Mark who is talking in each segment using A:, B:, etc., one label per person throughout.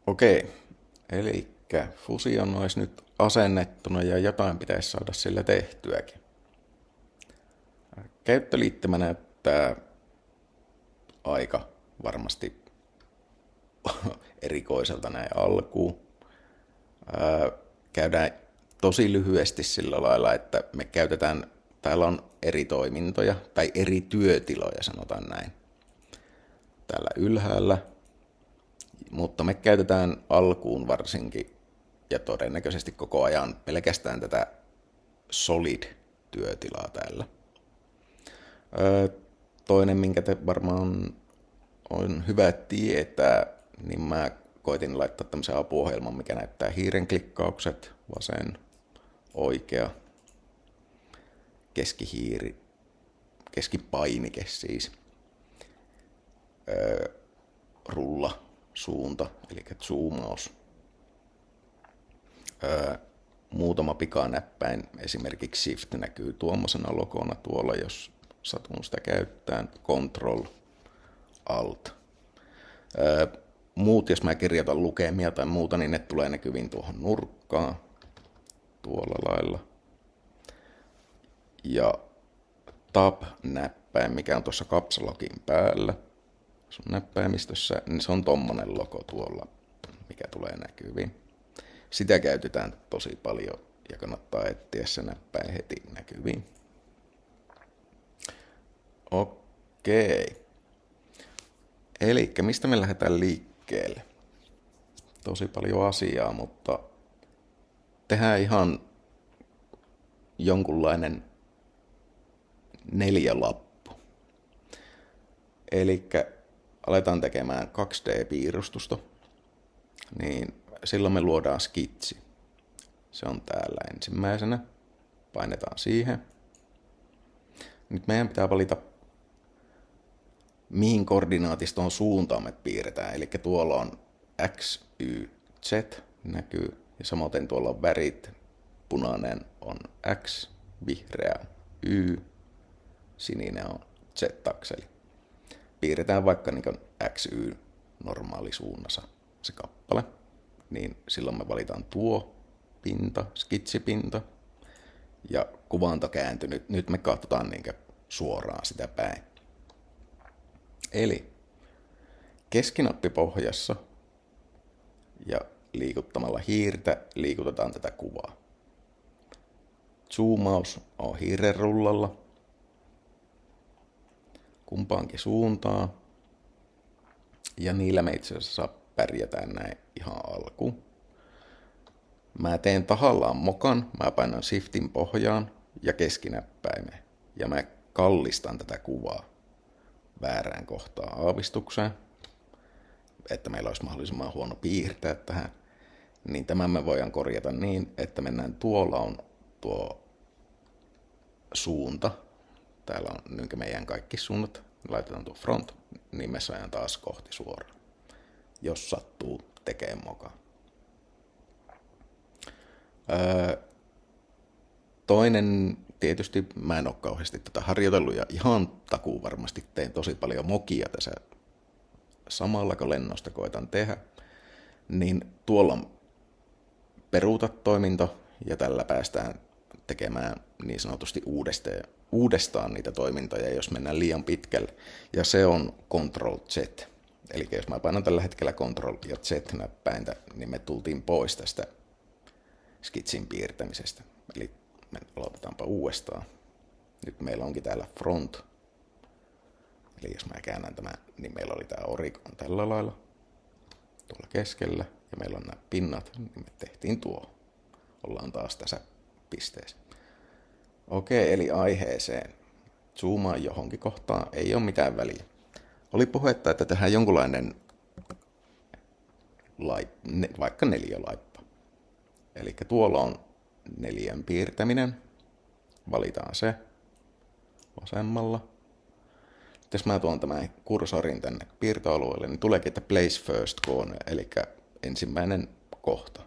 A: Okei, eli fusion olisi nyt asennettuna ja jotain pitäisi saada sillä tehtyäkin. Käyttöliittymä näyttää aika varmasti erikoiselta näin alkuun. Käydään tosi lyhyesti sillä lailla, että me käytetään, täällä on eri toimintoja tai eri työtiloja, sanotaan näin, täällä ylhäällä, mutta me käytetään alkuun varsinkin ja todennäköisesti koko ajan pelkästään tätä solid-työtilaa täällä. Toinen, minkä te varmaan on hyvä tietää, niin mä koitin laittaa tämmöisen apuohjelman, mikä näyttää hiiren klikkaukset, vasen, oikea, keskihiiri, keskipainike siis, rulla, suunta, eli zoomaus. Muutama pikanäppäin, esimerkiksi Shift näkyy tuommoisena logona tuolla, jos satun sitä käyttämään, Control, Alt. Muut, jos mä kirjoitan lukemia tai muuta, niin ne tulee näkyviin tuohon nurkkaan, tuolla lailla. Ja Tab-näppäin, mikä on tuossa Caps Lockin päällä, sun näppäimistössä, niin se on tommonen logo tuolla, mikä tulee näkyviin. Sitä käytetään tosi paljon ja kannattaa etsiä se näppäin heti näkyviin. Okei. Eli mistä me lähdetään liikkeelle? Tosi paljon asiaa, mutta tehdään ihan jonkunlainen 4-lappu. Eli aletaan tekemään 2D-piirustusta, niin silloin me luodaan skitsi. Se on täällä ensimmäisenä. Painetaan siihen. Nyt meidän pitää valita, mihin koordinaatistoon suuntaan me piirretään. Eli tuolla on X, Y, Z näkyy. Ja samoin tuolla on värit. Punainen on X, vihreä Y, sininen on Z-akseli. Piirretään vaikka niin X, Y normaalisuunnassa se kappale. Niin silloin me valitaan tuo pinta, skitsipinta ja kuvanto kääntynyt. Nyt me katsotaan niin suoraan sitä päin. Eli keskinappi pohjassa ja liikuttamalla hiirtä liikutetaan tätä kuvaa. Zoomaus on hiiren rullalla kumpaankin suuntaan ja niillä me itse asiassa pärjätään näin ihan alkuun. Mä teen tahallaan mokan, mä painan Shiftin pohjaan ja keskinäppäimeen. Ja mä kallistan tätä kuvaa väärään kohtaan aavistukseen, että meillä olisi mahdollisimman huono piirtää tähän. Niin tämän me voidaan korjata niin, että mennään tuolla on tuo suunta. Täällä on niin meidän kaikki suunnat. Laitetaan tuo front, niin me saadaan taas kohti suoraan, jos sattuu tekemään mokaa. Toinen, tietysti mä en ole kauheasti tätä harjoitellut ja ihan takuu varmasti teen tosi paljon mokia tässä samalla kun lennosta koitan tehdä, niin tuolla on peruuta toiminto ja tällä päästään tekemään niin sanotusti uudestaan niitä toimintoja, jos mennään liian pitkälle. Ja se on Ctrl Z. Eli jos mä painan tällä hetkellä Ctrl ja Z-näppäintä, niin me tultiin pois tästä skitsin piirtämisestä. Eli me aloitetaanpa uudestaan. Nyt meillä onkin täällä front. Eli jos mä käännän tämän, niin meillä oli tää orikon tällä lailla. Tuolla keskellä. Ja meillä on nämä pinnat, niin me tehtiin tuo. Ollaan taas tässä pisteessä. Okei, eli aiheeseen. Zoomaan johonkin kohtaan, ei ole mitään väliä. Oli puhetta, että tehdään jonkunlainen vaikka neliölaippa. Eli tuolla on neljän piirtäminen. Valitaan se vasemmalla. Jos mä tuon tämän kursorin tänne piirtoalueelle, niin tuleekin, että place first corner, eli ensimmäinen kohta.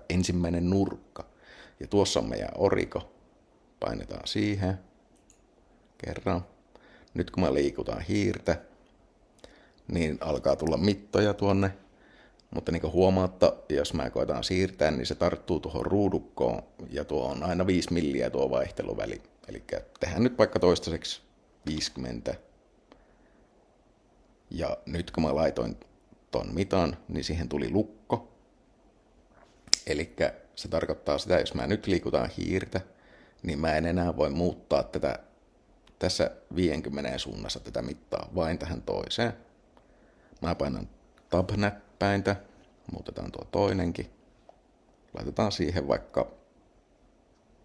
A: Ensimmäinen nurkka. Ja tuossa on meidän oriko. Painetaan siihen. Kerran. Nyt kun me liikutaan hiirtä, niin alkaa tulla mittoja tuonne Mutta niin kuin huomaatta, jos mä koitan siirtää, niin se tarttuu tuohon ruudukkoon ja tuo on aina 5 milliä tuo vaihteluväli. Eli tehdään nyt vaikka toistaiseksi 50. Ja nyt kun mä laitoin ton mitan, niin siihen tuli lukko. Eli se tarkoittaa sitä, jos mä nyt liikutaan hiirtä, niin mä en enää voi muuttaa tätä tässä 50 suunnassa tätä mittaa vain tähän toiseen. Mä painan tab-näppäintä, muutetaan tuo toinenkin. Laitetaan siihen vaikka,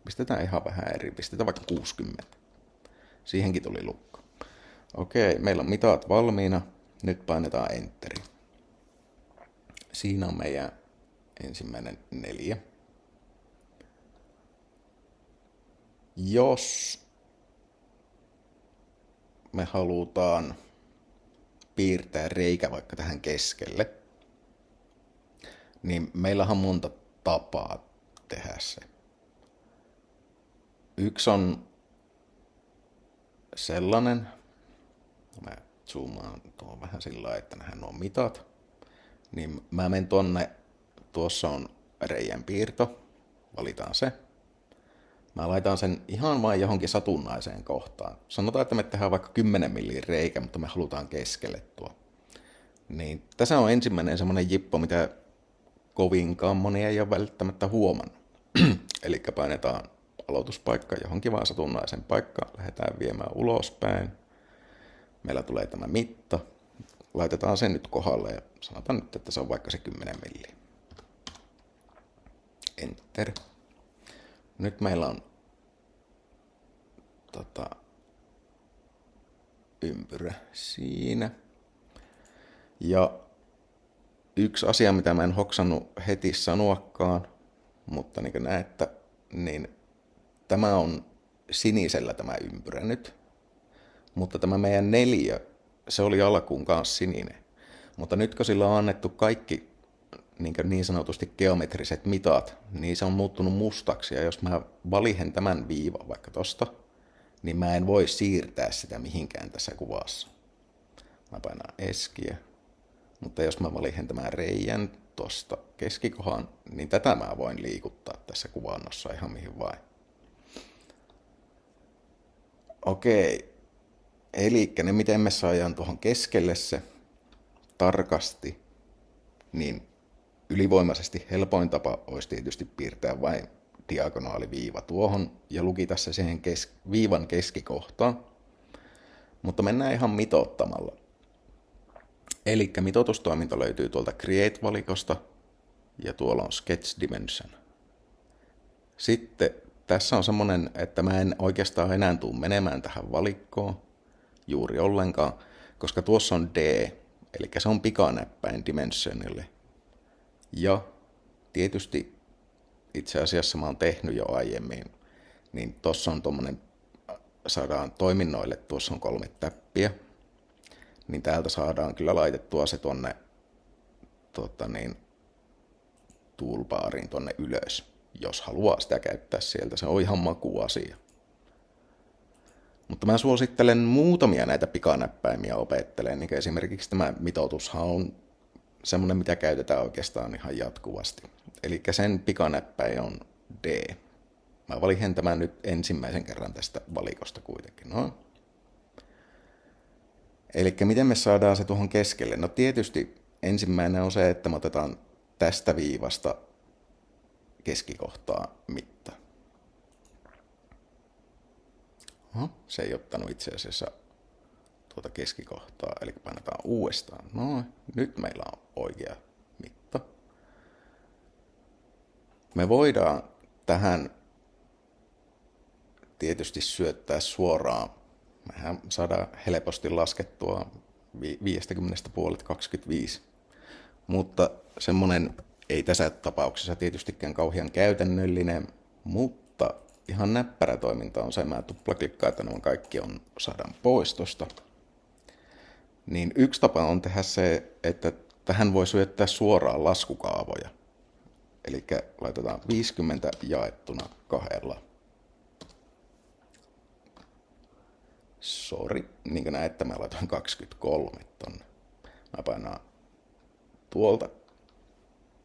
A: pistetään ihan vähän eri, pistetään vaikka 60. Siihenkin tuli lukko. Okei, meillä on mitat valmiina. Nyt painetaan Enteri. Siinä on meidän ensimmäinen 4. Jos me halutaan piirtää reikä vaikka tähän keskelle, niin meillähän on monta tapaa tehdä se. Yksi on sellainen, mä zoomaan tuon vähän sillä lailla, että nähdään nuo mitat, niin mä menen tonne, tuossa on reijän piirto, valitaan se. Mä laitan sen ihan vain johonkin satunnaiseen kohtaan. Sanotaan, että me tehdään vaikka 10 millin reikä, mutta me halutaan keskelle tuo. Niin tässä on ensimmäinen semmoinen jippo, mitä kovinkaan moni ei ole välttämättä huomannut. Eli painetaan aloituspaikka johonkin vaan satunnaisen paikkaan. Lähdetään viemään ulospäin. Meillä tulee tämä mitta. Laitetaan sen nyt kohdalle ja sanotaan nyt, että se on vaikka se 10 milliä. Enter. Nyt meillä on ympyrä siinä. Ja yksi asia, mitä mä en hoksannut heti sanoakaan, mutta niin kuin näette, niin tämä on sinisellä tämä ympyrä nyt. Mutta tämä meidän 4, se oli alkuun kanssa sininen. Mutta nyt kun sillä on annettu kaikki niin sanotusti geometriset mitat, niin se on muuttunut mustaksi. Ja jos mä valihen tämän viivan vaikka tosta, niin mä en voi siirtää sitä mihinkään tässä kuvassa. Mä painaan eskiä. Mutta jos mä valihen tämän reijän tosta keskikohan, niin tätä mä voin liikuttaa tässä kuvannossa ihan mihin vain. Okei. Eli ne miten me saadaan tuohon keskelle se tarkasti, niin ylivoimaisesti helpoin tapa olisi tietysti piirtää vain diagonaaliviiva tuohon ja lukita se siihen viivan keskikohtaan. Mutta mennään ihan mitoittamalla. Eli mitoitustoiminto löytyy tuolta Create-valikosta ja tuolla on Sketch Dimension. Sitten tässä on semmonen, että mä en oikeastaan enää tule menemään tähän valikkoon juuri ollenkaan, koska tuossa on D, eli se on pikanäppäin Dimensionille. Ja tietysti itse asiassa mä oon tehnyt jo aiemmin, niin tuossa on tommonen, saadaan toiminnoille, tuossa on 3 täppiä, niin täältä saadaan kyllä laitettua se tonne toolbariin tonne ylös, jos haluaa sitä käyttää sieltä, se on ihan makuasia. Mutta mä suosittelen muutamia näitä pikanäppäimiä opettelemaan, niin esimerkiksi tämä mitoitushan on semmoinen, mitä käytetään oikeastaan ihan jatkuvasti. Eli sen pikanäppäin on D. Mä valihen tämän nyt ensimmäisen kerran tästä valikosta kuitenkin. No. Eli miten me saadaan se tuohon keskelle? No tietysti ensimmäinen on se, että me otetaan tästä viivasta keskikohtaa mitta. Se ei ottanut itse asiassa tuota keskikohtaa, eli painetaan uudestaan. No, nyt meillä on oikea mitta. Me voidaan tähän tietysti syöttää suoraan. Mehän saadaan helposti laskettua 50 puolet 25. Mutta semmonen ei tässä tapauksessa tietystikään kauhean käytännöllinen, mutta ihan näppärä toiminta on se, mä tuplaklikkaan, että nuo kaikki saadaan pois tosta. Niin yksi tapa on tehdä se, että tähän voi syöttää suoraan laskukaavoja. Eli laitetaan 50 jaettuna 2. Sori, niin kuin näette, mä laitoin 23 tonne. Mä painaan tuolta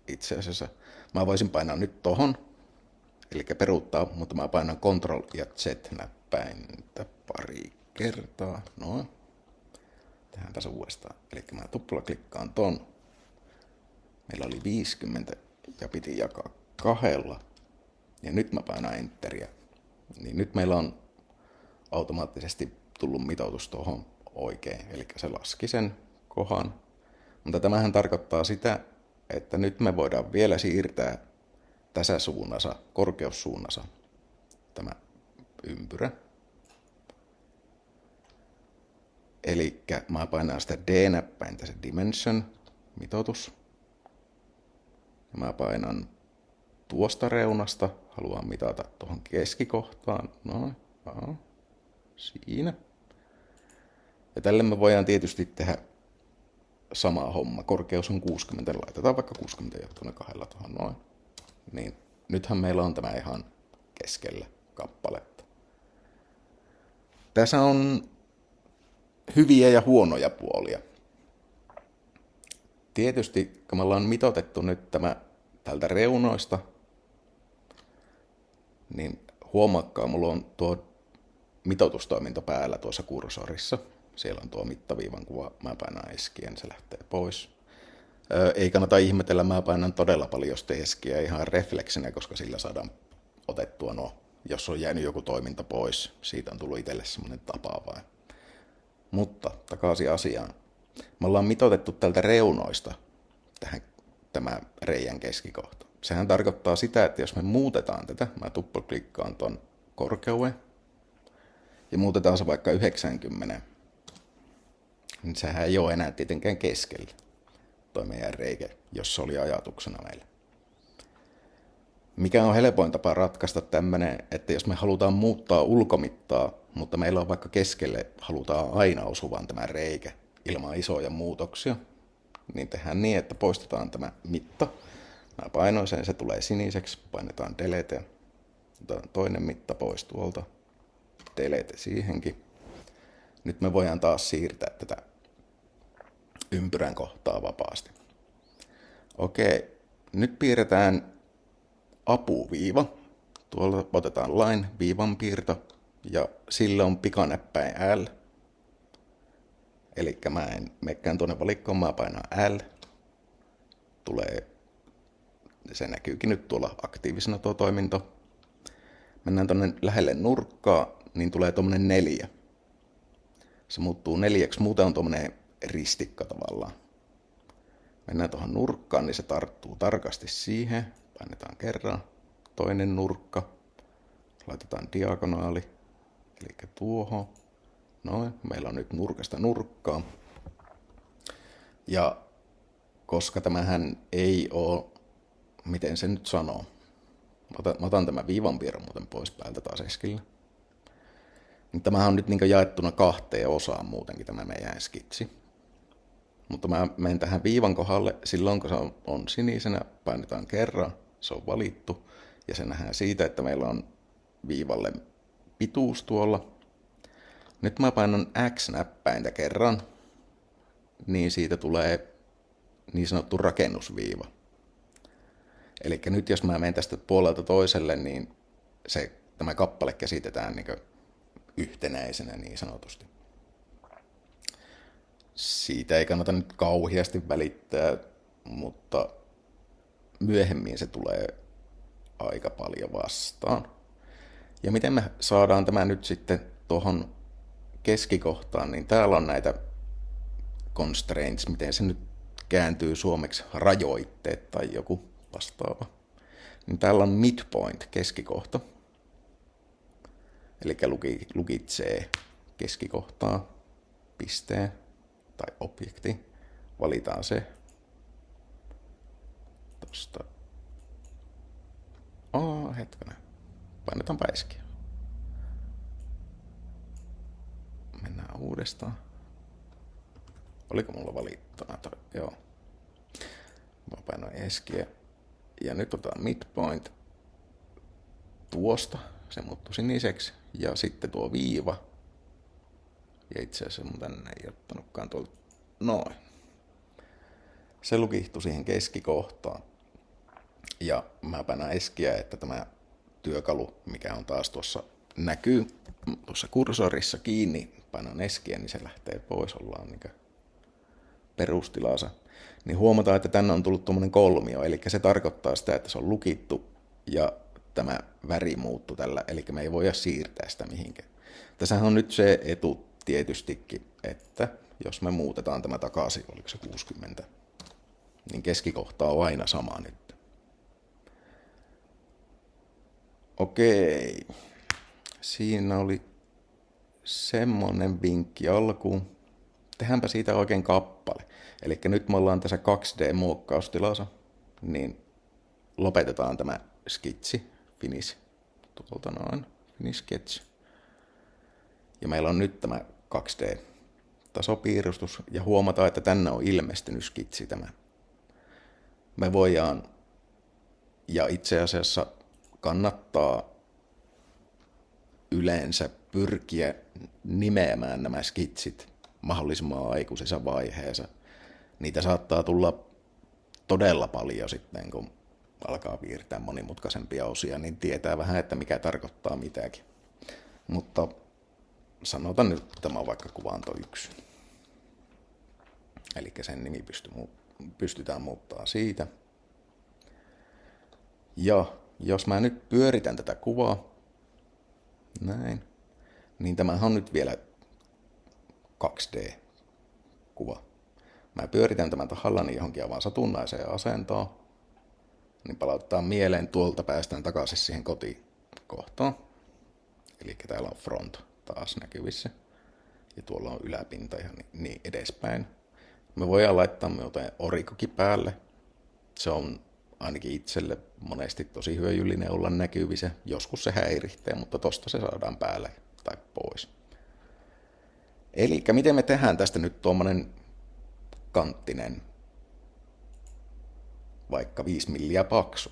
A: itse asiassa. Mä voisin painaa nyt tohon, eli peruuttaa, mutta mä painan Ctrl ja Z-näppäintä pari kertaa. Noin. Tehdään tässä uudestaan. Eli mä tuplaklikkaan ton. Meillä oli 50 ja piti jakaa 2. Ja nyt mä painan Enteriä. Niin nyt meillä on automaattisesti tullut mitoitus tuohon oikein. Eli se laski sen kohan. Mutta tämähän tarkoittaa sitä, että nyt me voidaan vielä siirtää tässä suunnassa, korkeussuunnassa, tämä ympyrä. Eli mä painan sitä D-näppäintä, se Dimension, mitoitus. Ja mä painan tuosta reunasta, haluan mitata tuohon keskikohtaan. Noin, siinä. Ja tälle me voidaan tietysti tehdä sama homma. Korkeus on 60, laitetaan vaikka 60 ja tuonne 2 tuohon noin. Niin nythän meillä on tämä ihan keskellä kappaletta. Tässä on hyviä ja huonoja puolia. Tietysti kun me ollaan mitoitettu nyt tämä tältä reunoista, niin huomakkaa, mulla on tuo mitoitustoiminto päällä tuossa kursorissa. Siellä on tuo mittaviivan kuva, mä painan eskien, se lähtee pois. Ei kannata ihmetellä, mä painan todella paljon eskiä ihan refleksinä, koska sillä saadaan otettua jos on jäänyt joku toiminta pois. Siitä on tullut itselle semmoinen tapa vain. Mutta takaisin asiaan. Me ollaan mitoitettu tältä reunoista tämä reijän keskikohta. Sehän tarkoittaa sitä, että jos me muutetaan tätä, mä tuppaklikkaan ton korkeuden ja muutetaan se vaikka 90, niin sehän ei ole enää tietenkään keskellä toi meidän reikä, jos se oli ajatuksena meillä. Mikä on helpoin tapa ratkaista tämmönen, että jos me halutaan muuttaa ulkomittaa, mutta meillä on vaikka keskelle, halutaan aina osuvan tämä reikä ilman isoja muutoksia, niin tehdään niin, että poistetaan tämä mitta. Mä painoin sen, se tulee siniseksi, painetaan delete, otetaan toinen mitta pois tuolta, delete siihenkin. Nyt me voidaan taas siirtää tätä ympyrän kohtaa vapaasti. Okei, nyt piirretään apuviiva. Tuolla otetaan line, viivan piirto, ja sillä on pikanäppäin L. Eli mä en menekään tuonne valikkoon, mä painan L. Se näkyykin nyt tuolla aktiivisena tuo toiminto. Mennään tuonne lähelle nurkkaa, niin tulee tuommoinen 4. Se muuttuu 4, muuten on tuommoinen ristikka tavallaan. Mennään tuohon nurkkaan, niin se tarttuu tarkasti siihen. Painetaan kerran. Toinen nurkka. Laitetaan diagonaali. Eli tuohon. Noin, meillä on nyt nurkasta nurkkaa. Ja koska tämähän ei ole, miten se nyt sanoo. Mä otan tämän viivanpiirron muuten pois päältä taas eskillä. Tämähän on nyt niin jaettuna 2 osaan muutenkin tämä meidän skitsi. Mutta mä menen tähän viivan kohdalle, silloin kun se on sinisenä, painetaan kerran, se on valittu. Ja se nähdään siitä, että meillä on viivalle pituus tuolla. Nyt mä painan X-näppäintä kerran, niin siitä tulee niin sanottu rakennusviiva. Eli nyt jos mä menen tästä puolelta toiselle, niin tämä kappale käsitetään niin yhtenäisenä niin sanotusti. Siitä ei kannata nyt kauheasti välittää, mutta myöhemmin se tulee aika paljon vastaan. Ja miten me saadaan tämä nyt sitten tuohon keskikohtaan, niin täällä on näitä constraints, miten se nyt kääntyy suomeksi, rajoitteet tai joku vastaava. Niin täällä on midpoint, keskikohta. Eli lukitsee keskikohtaa, pisteen tai objekti. Valitaan se. Tosta. Hetkinen. Painetaanpa eskiä. Mennään uudestaan. Oliko mulla valittuna toi? Joo. Mä painoin eskiä. Ja nyt otetaan midpoint tuosta. Se muuttui siniseksi. Ja sitten tuo viiva. Ja itse asiassa mun tänne ei ottanutkaan tuolta. Noin. Se lukihtui siihen keskikohtaan. Ja mä painan eskiä, että tämä työkalu, mikä on taas tuossa näkyy tuossa kursorissa kiinni, painan eskiä, niin se lähtee pois, ollaan niin perustilansa. Niin huomataan, että tänne on tullut tuommoinen kolmio, eli se tarkoittaa sitä, että se on lukittu ja tämä väri muuttuu tällä, eli me ei voida siirtää sitä mihinkään. Tässähän on nyt se etu tietystikin, että jos me muutetaan tämä takaisin, oliko se 60, niin keskikohta on aina sama nyt. Okei, siinä oli semmonen vinkki alkuun. Tehdäänpä siitä oikein kappale. Eli nyt me ollaan tässä 2D-muokkaustilassa, niin lopetetaan tämä skitsi, finish, tuolta noin, finish sketch. Ja meillä on nyt tämä 2D-tasopiirustus, ja huomataan, että tänne on ilmestynyt skitsi tämä. Me voidaan, ja itse asiassa kannattaa yleensä pyrkiä nimeämään nämä skitsit mahdollisimman aikuisessa vaiheessa. Niitä saattaa tulla todella paljon sitten, kun alkaa piirtää monimutkaisempia osia, niin tietää vähän, että mikä tarkoittaa mitäkin. Mutta sanotaan nyt, että tämä on vaikka kuvanto 1. Eli sen nimi pystytään muuttaa siitä. Ja jos mä nyt pyöritän tätä kuvaa, näin, niin tämähän on nyt vielä 2D-kuva. Mä pyöritän tämän tahallani johonkin aivan satunnaiseen asentoon, niin palauttaa mieleen, tuolta päästään takaisin siihen kotikohtaan. Eli täällä on front taas näkyvissä. Ja tuolla on yläpinta ja niin edespäin. Me voidaan laittaa muuten orikokin päälle. Se on ainakin itselle monesti tosi hyödyllinen olla näkyvissä. Joskus se häiritsee, mutta tosta se saadaan päälle tai pois. Eli miten me tehdään tästä nyt tuommoinen kanttinen, vaikka 5 milliä paksu?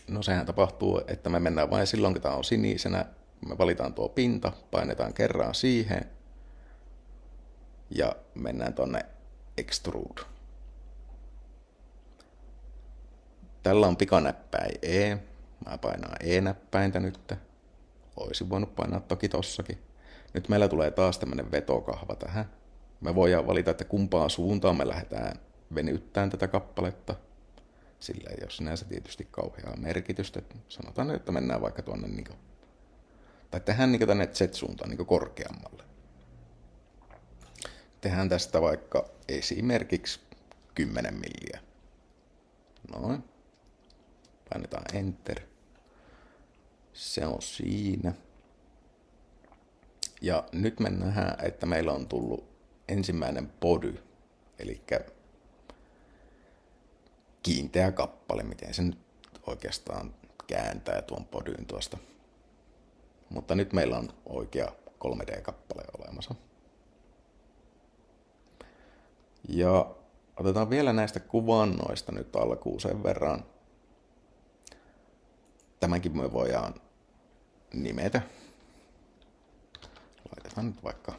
A: No sehän tapahtuu, että me mennään vain silloin, kun tämä on sinisenä. Me valitaan tuo pinta, painetaan kerran siihen ja mennään tonne extrude. Tällä on pikanäppäin E. Mä painaan E-näppäintä nyt. Oisin voinut painaa toki tossakin. Nyt meillä tulee taas tämmönen vetokahva tähän. Me voidaan valita, että kumpaan suuntaan me lähdetään venyttämään tätä kappaletta. Sillä ei ole sinänsä tietysti kauheaa merkitystä. Sanotaan, että mennään vaikka tuonne tai tehdään tänne Z-suuntaan korkeammalle. Tehdään tästä vaikka esimerkiksi 10 milliä. Noin. Painetaan Enter. Se on siinä. Ja nyt me nähdään, että meillä on tullut ensimmäinen body, eli kiinteä kappale, miten se nyt oikeastaan kääntää tuon bodyn tuosta. Mutta nyt meillä on oikea 3D-kappale olemassa. Ja otetaan vielä näistä kuvannoista nyt alkuun sen verran. Tämänkin me voidaan nimetä. Laitetaan nyt vaikka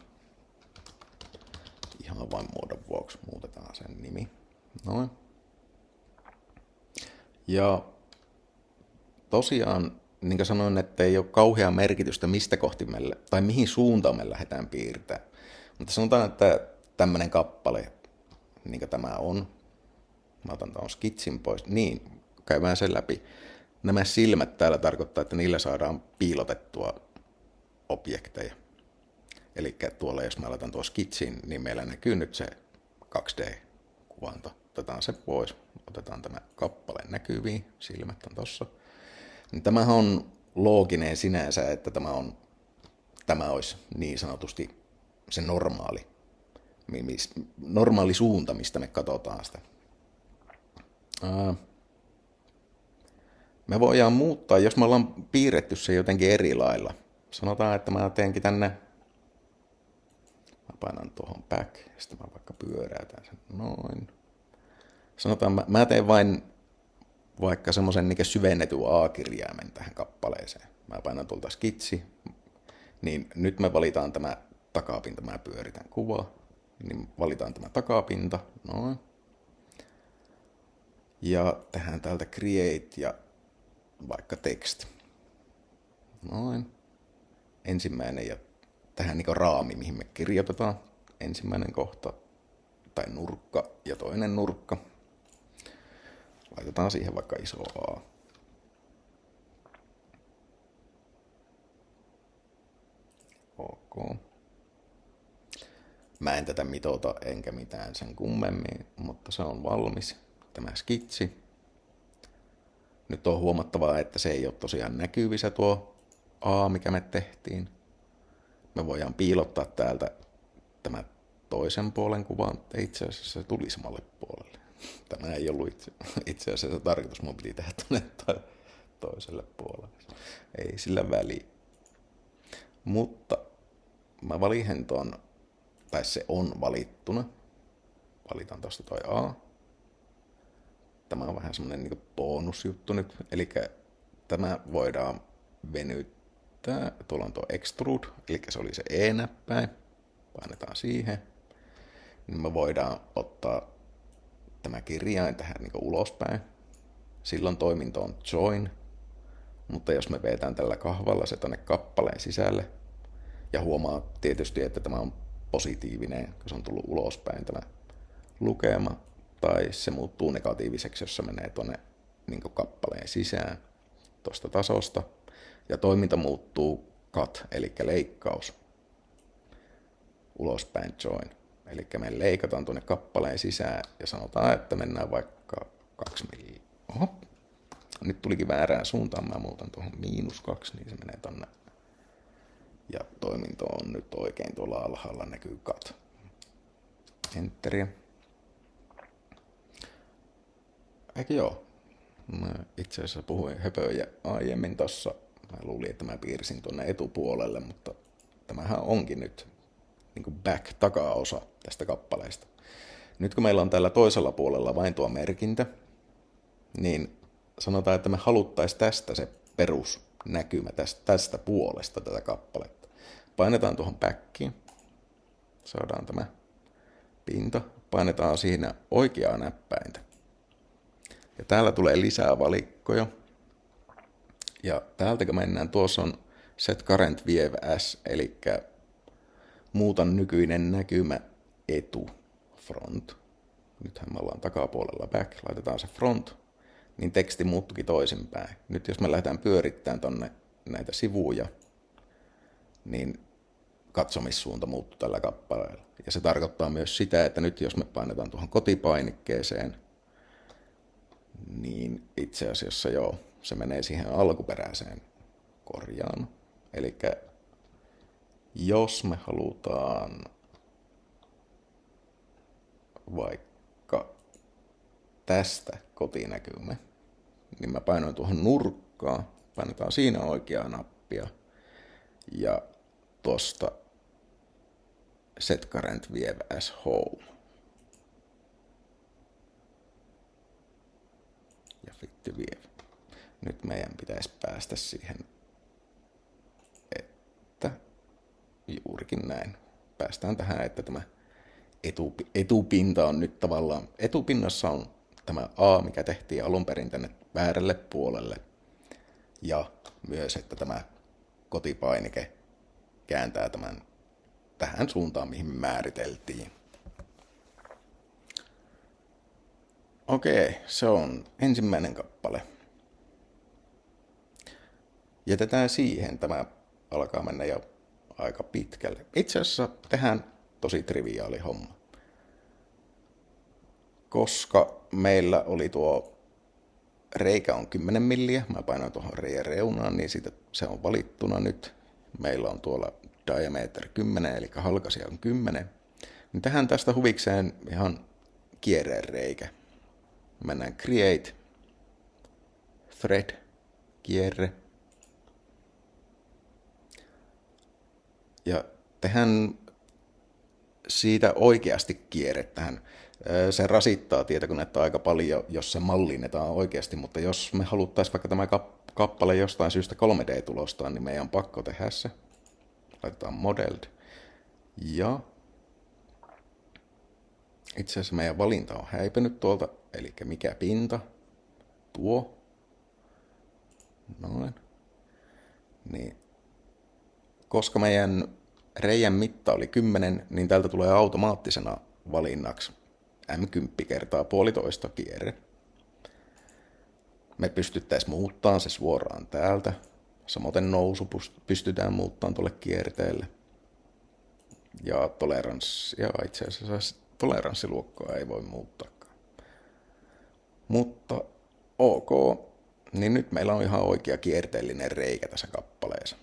A: ihan vain muodon vuoksi muutetaan sen nimi. Noin. Ja tosiaan, niin kuin sanoin, että ei ole kauheaa merkitystä mistä kohti me, tai mihin suuntaan me lähdetään piirtämään. Mutta sanotaan, että tämmöinen kappale, niin kuin tämä on. Mä otan tuon skitsin pois. Niin, käydään sen läpi. Nämä silmät täällä tarkoittaa, että niillä saadaan piilotettua objekteja. Eli tuolla, jos mä laitan tuo skitsin, niin meillä näkyy nyt se 2D-kuvanto. Otetaan se pois. Otetaan tämä kappale näkyviin. Silmät on tossa. Niin tämähän on looginen sinänsä, että tämä olisi niin sanotusti se normaali suunta, mistä me katsotaan sitä. Me voidaan muuttaa, jos me ollaan piirretty se jotenkin eri lailla. Sanotaan, että mä teenkin tänne, mä painan tuohon back, ja sitten mä vaikka pyöräytän sen noin. Sanotaan, mä teen vain vaikka semmoisen niin syvennetyn A-kirjaimen tähän kappaleeseen. Mä painan tuolta skitsi, niin nyt me valitaan tämä takapinta, mä pyöritän kuvaa, niin valitaan tämä takapinta, noin. Ja tehdään täältä create ja vaikka teksti. Noin. Ensimmäinen ja tähän niin raami, mihin me kirjoitetaan. Ensimmäinen kohta tai nurkka ja toinen nurkka. Laitetaan siihen vaikka iso A. Ok. Mä en tätä mitota enkä mitään sen kummemmin, mutta se on valmis. Tämä skitsi. Nyt on huomattavaa, että se ei ole tosiaan näkyvissä tuo A, mikä me tehtiin. Me voidaan piilottaa täältä tämä toisen puolen kuvan. Itse asiassa se tuli samalle puolelle. Tämä ei ollut itse asiassa tarkoitus. Mun piti tehdä tuonne toiselle puolelle. Ei sillä väliä. Mutta mä valin ton, tai se on valittuna. Valitaan tosta toi A. Tämä on vähän semmonen niinku bonusjuttu nyt. Eli tämä voidaan venyttää. Tuolla on tuo extrude, eli se oli se E-näppäin. Painetaan siihen. Niin me voidaan ottaa tämä kirjain tähän niinku ulospäin. Silloin toiminto on join. Mutta jos me vetään tällä kahvalla se tonne kappaleen sisälle. Ja huomaa tietysti, että tämä on positiivinen, kun se on tullut ulospäin tämä lukema. Tai se muuttuu negatiiviseksi, jos se menee tuonne niin kappaleen sisään tuosta tasosta. Ja toiminta muuttuu cut, eli leikkaus. Ulospäin join. Eli me leikataan tuonne kappaleen sisään ja sanotaan, että mennään vaikka 2 milliä. Oho. Nyt tulikin väärään suuntaan. Mä muutan tuohon -2, niin se menee tonne. Ja toiminto on nyt oikein tuolla alhaalla, näkyy cut. Enteriä. Eikö joo? Mä itse asiassa puhuin höpöjä aiemmin tossa. Mä luulin, että mä piirsin tuonne etupuolelle, mutta tämähän onkin nyt niin kuin takaosa tästä kappaleesta. Nyt kun meillä on täällä toisella puolella vain tuo merkintä, niin sanotaan, että me haluttaisiin tästä se perusnäkymä tästä puolesta tätä kappaletta. Painetaan tuohon backiin. Saadaan tämä pinta. Painetaan siinä oikeaa näppäintä. Ja täällä tulee lisää valikkoja. Ja täältä kun mennään, tuossa on Set Current View As, eli muuta nykyinen näkymä etu, front. Nythän me ollaan takapuolella back, laitetaan se front, niin teksti muuttuikin toisinpäin. Nyt jos me lähdetään pyörittämään tonne näitä sivuja, niin katsomissuunta muuttuu tällä kappaleella. Ja se tarkoittaa myös sitä, että nyt jos me painetaan tuohon kotipainikkeeseen, niin itse asiassa joo, se menee siihen alkuperäiseen korjaan. Eli jos me halutaan vaikka tästä kotinäkymä, niin mä painoin tuohon nurkkaan, painetaan siinä oikeaa nappia ja tosta Set Current View As Home. Ja Fit to View. Nyt meidän pitäisi päästä siihen, että juurikin näin. Päästään tähän, että tämä etupinta on nyt tavallaan, etupinnassa on tämä A, mikä tehtiin alun perin tänne väärälle puolelle. Ja myös, että tämä kotipainike kääntää tämän tähän suuntaan, mihin me määriteltiin. Okei, se on ensimmäinen kappale. Jätetään siihen, tämä alkaa mennä jo aika pitkälle. Itse asiassa tehdään tosi triviaali homma. Koska meillä oli tuo reikä on 10 milliä, mä painoin tuohon reiän reunaan, niin siitä se on valittuna nyt. Meillä on tuolla diameter 10, eli halkaisija on 10. Niin tähän tästä huvikseen ihan kierrereikä. Mennään create, thread, kierre. Ja tehdään siitä oikeasti kierrettähän. Se rasittaa tietokonetta aika paljon, jos se mallinnetaan oikeasti, mutta jos me haluttaisiin vaikka tämä kappale jostain syystä 3D-tulostaa, niin meidän on pakko tehdä se. Laitetaan modeled. Ja itse asiassa meidän valinta on häipynyt tuolta, eli mikä pinta. tuo. Noin. Niin. Koska meidän reijän mitta oli 10, niin täältä tulee automaattisena valinnaksi M10 kertaa 1,5 kierre. Me pystyttäisiin muuttamaan se suoraan täältä. Samoin nousu pystytään muuttamaan tuolle kierteelle. Ja itse asiassa toleranssiluokkaa ei voi muuttaakaan. Mutta ok, niin nyt meillä on ihan oikea kierteellinen reikä tässä kappaleessa.